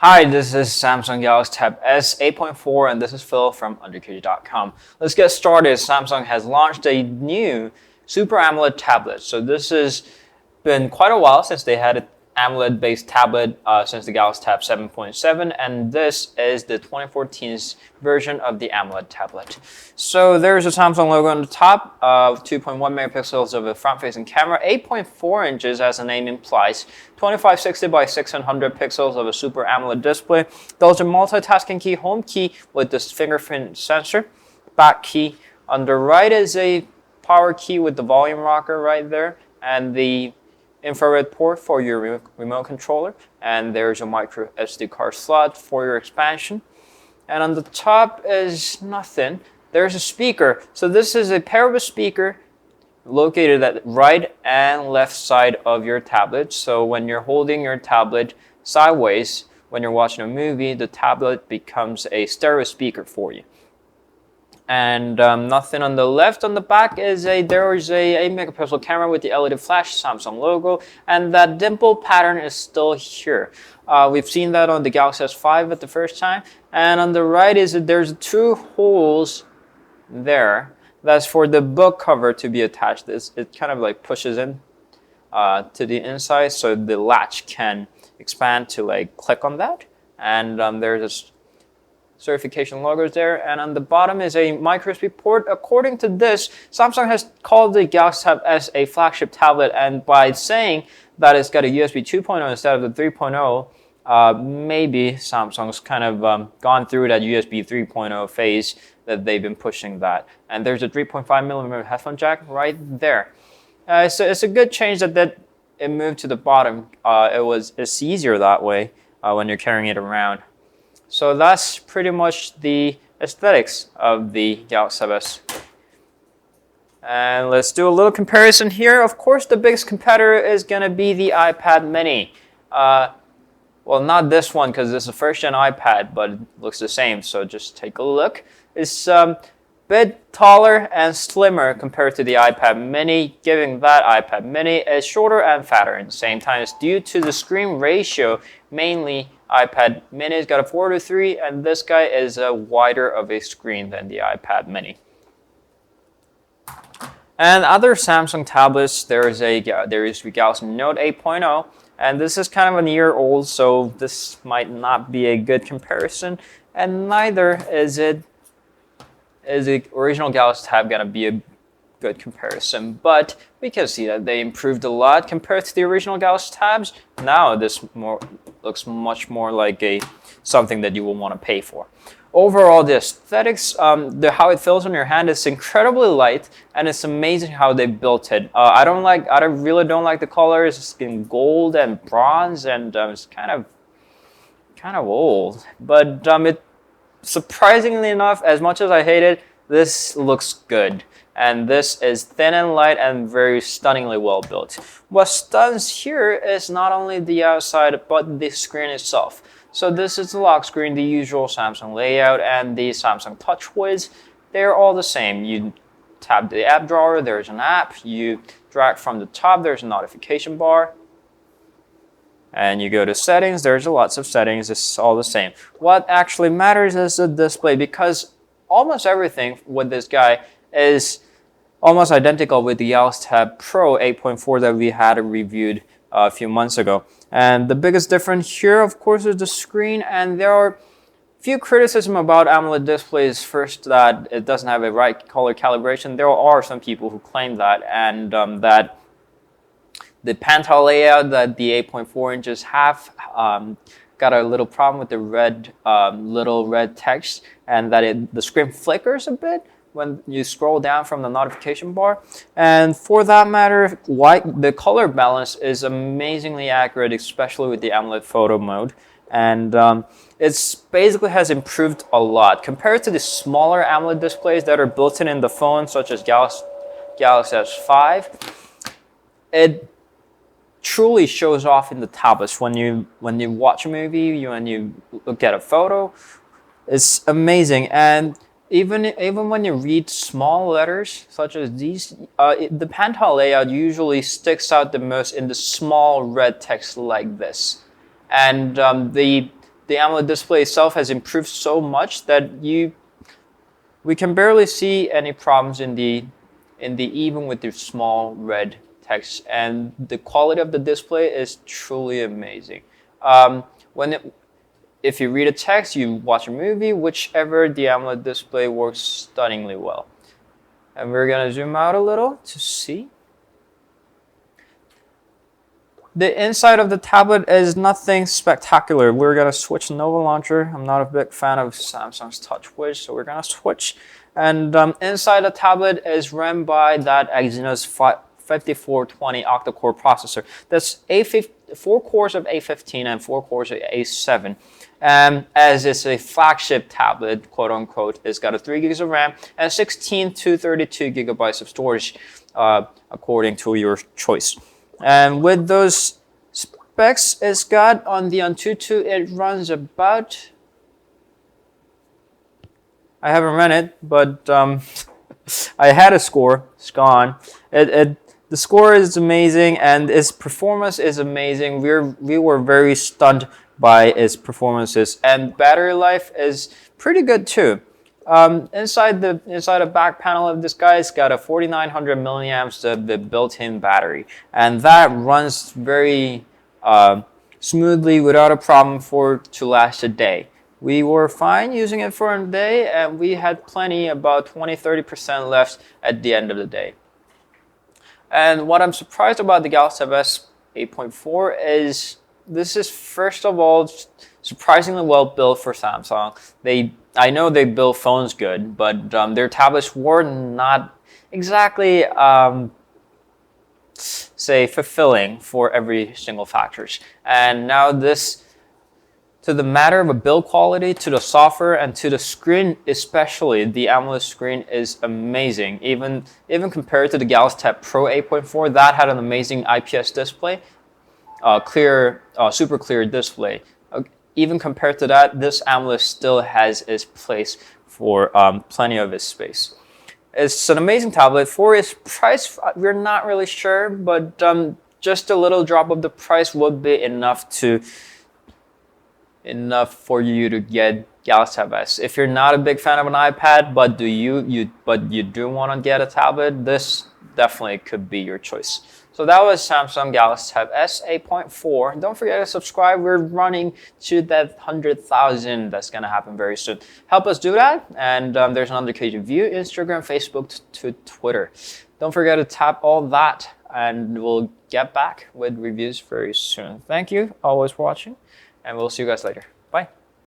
Hi, this is Samsung Galaxy Tab S 8.4 and this is Phil from underKG.com. Let's get started. Samsung has launched a new Super AMOLED tablet. So this has been quite a while since they had an AMOLED-based tablet since the Galaxy Tab 7.7, and this is the 2014 version of the AMOLED tablet. So there's a Samsung logo on the top, 2.1 megapixels of a front-facing camera, 8.4 inches as the name implies, 2560 by 600 pixels of a Super AMOLED display. Those are multitasking key, home key with this fingerprint sensor, back key. On the right is a power key with the volume rocker right there, and the infrared port for your remote controller, and there's a micro SD card slot for your expansion. And on the top is nothing. There's a speaker. So this is a pair of a speaker located at right and left side of your tablet. So when you're holding your tablet sideways, when you're watching a movie, the tablet becomes a stereo speaker for you. And nothing on the left. On the back is there is a 8 megapixel camera with the LED flash Samsung logo, and that dimple pattern is still here. We've seen that on the Galaxy S5 at the first time. And on the right is that there's two holes there. That's for the book cover to be attached. It kind of like pushes in to the inside, so the latch can expand to like click on that. And there's this certification logos there, and on the bottom is a micro USB port. According to this, Samsung has called the Galaxy Tab S a flagship tablet, and by saying that it's got a USB 2.0 instead of the 3.0, maybe Samsung's kind of gone through that USB 3.0 phase that they've been pushing that. And there's a 3.5 millimeter headphone jack right there. So it's a good change that it moved to the bottom. It's easier that way when you're carrying it around. So that's pretty much the aesthetics of the Galaxy Tab S. And let's do a little comparison here. Of course, the biggest competitor is going to be the iPad mini. Well, not this one because this is a first-gen iPad, but it looks the same. So just take a look. It's a bit taller and slimmer compared to the iPad mini, giving that iPad mini is shorter and fatter at the same time. It's due to the screen ratio, mainly iPad mini's got a 4:3, and this guy is a wider of a screen than the iPad mini. And other Samsung tablets, there is the Galaxy Note 8.0, and this is kind of a year old, so this might not be a good comparison, and neither is the original Galaxy Tab gonna be a good comparison, but we can see that they improved a lot compared to the original Galaxy Tabs. Now this looks much more like something that you will want to pay for. Overall, the aesthetics, how it feels on your hand is incredibly light, and it's amazing how they built it. I really don't like the colors. It's in gold and bronze, and it's kind of old. But it surprisingly enough, as much as I hate it, this looks good. And this is thin and light and very stunningly well built. What stuns here is not only the outside, but the screen itself. So this is the lock screen, the usual Samsung layout, and the Samsung TouchWiz. They're all the same. You tap the app drawer, there's an app. You drag from the top, there's a notification bar. And you go to settings, there's lots of settings, it's all the same. What actually matters is the display, because almost everything with this guy is almost identical with the Galaxy Tab Pro 8.4 that we had reviewed a few months ago. And the biggest difference here, of course, is the screen, and there are few criticism about AMOLED displays. First, that it doesn't have a right color calibration. There are some people who claim that, and that the pan-tile layout that the 8.4 inches have got a little problem with the red, little red text, and that the screen flickers a bit when you scroll down from the notification bar. And for that matter, the color balance is amazingly accurate, especially with the AMOLED photo mode. And it's basically has improved a lot compared to the smaller AMOLED displays that are built in the phone, such as Galaxy S5. It truly shows off in the tablets. When you watch a movie, when you look at a photo, it's amazing. And even when you read small letters such as these, the pan-tile layout usually sticks out the most in the small red text like this. And the the AMOLED display itself has improved so much that we can barely see any problems in the even with the small red text, and the quality of the display is truly amazing. If you read a text, you watch a movie, whichever, the AMOLED display works stunningly well. And we're gonna zoom out a little to see. The inside of the tablet is nothing spectacular. We're gonna switch Nova Launcher. I'm not a big fan of Samsung's TouchWiz, so we're gonna switch. And inside the tablet is run by that Exynos 5420 octa-core processor. That's 4 cores of A15 and 4 cores of A7. As it's a flagship tablet, quote unquote, it's got a 3 gigs of RAM and 16 to 32 gigabytes of storage, according to your choice. And with those specs it's got on the Antutu, it runs about, I haven't run it, but I had a score, it's gone. The score is amazing and its performance is amazing. We were very stunned by its performances, and battery life is pretty good too. Inside the back panel of this guy, it's got a 4900 milliamps of the built-in battery, and that runs very smoothly without a problem to last a day. We were fine using it for a day, and we had plenty, about 20-30% left at the end of the day. And what I'm surprised about the Galaxy Tab S 8.4 is this is, first of all, surprisingly well built for Samsung. I know they build phones good, but their tablets were not exactly, say, fulfilling for every single factors. And now this, to the matter of a build quality, to the software, and to the screen especially, the AMOLED screen is amazing. Even compared to the Galaxy Tab Pro 8.4, that had an amazing IPS display, super clear display. Even compared to that, this AMOLED still has its place for plenty of its space. It's an amazing tablet. For its price, we're not really sure, but just a little drop of the price would be enough for you to get Galaxy Tab S. If you're not a big fan of an iPad, but you do want to get a tablet, this definitely could be your choice. So that was Samsung Galaxy Tab S 8.4. Don't forget to subscribe. We're running to that 100,000. That's going to happen very soon. Help us do that. And there's an underKG View, Instagram, Facebook, to Twitter. Don't forget to tap all that, and we'll get back with reviews very soon. Thank you always for watching, and we'll see you guys later. Bye.